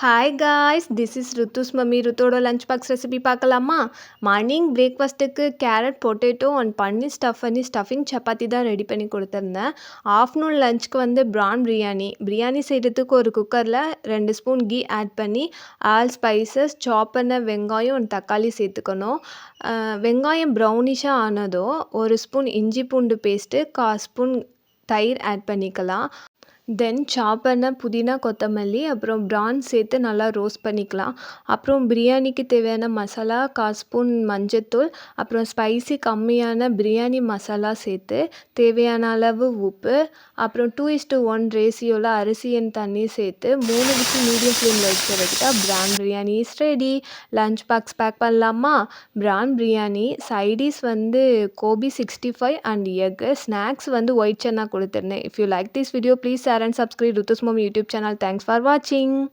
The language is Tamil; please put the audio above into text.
Hi guys this is Ruthu's mummy. ருத்தோட லஞ்ச் பாக்ஸ் ரெசிபி பார்க்கலாமா? மார்னிங் பிரேக்ஃபாஸ்ட்டுக்கு carrot potato and paneer stuffing chapati தான் ரெடி பண்ணி கொடுத்துருந்தேன். ஆஃப்டர்நூன் லஞ்சுக்கு வந்து ப்ரான் பிரியாணி செய்கிறதுக்கு ஒரு குக்கரில் 2 ஸ்பூன் கீ ஆட் பண்ணி ஆல் ஸ்பைசஸ் சாப் பண்ண வெங்காயம் அண்ட் தக்காளி சேர்த்துக்கணும். வெங்காயம் ப்ரௌனிஷாக ஆனதும் 1 ஸ்பூன் இஞ்சி பூண்டு பேஸ்ட்டு 1/4 ஸ்பூன் தயிர் ஆட் பண்ணிக்கலாம். தென் சாப் பண்ண புதினா கொத்தமல்லி அப்புறம் ப்ரான் சேர்த்து நல்லா ரோஸ்ட் பண்ணிக்கலாம். அப்புறம் பிரியாணிக்கு தேவையான மசாலா 1/4 ஸ்பூன் மஞ்சத்தூள் அப்புறம் ஸ்பைசி கம்மியான பிரியாணி மசாலா சேர்த்து தேவையான அளவு உப்பு அப்புறம் 2:1 ரேஷியோவில் அரிசி அண்ட் தண்ணி சேர்த்து 3 விசில் மீடியம் ஃப்ளேமில் வச்சு எடுத்துட்டா prawn biryani is ready. Lunch box pack பண்ணலாமா? ப்ரான் பிரியாணி சைடிஸ் வந்து கோபி 65 அண்ட் எக்கு ஸ்நாக்ஸ் வந்து ஒயிட் சன்னா கொடுத்துருந்தேன். If you like this video please share and subscribe Ruthus Mom YouTube channel. Thanks for watching.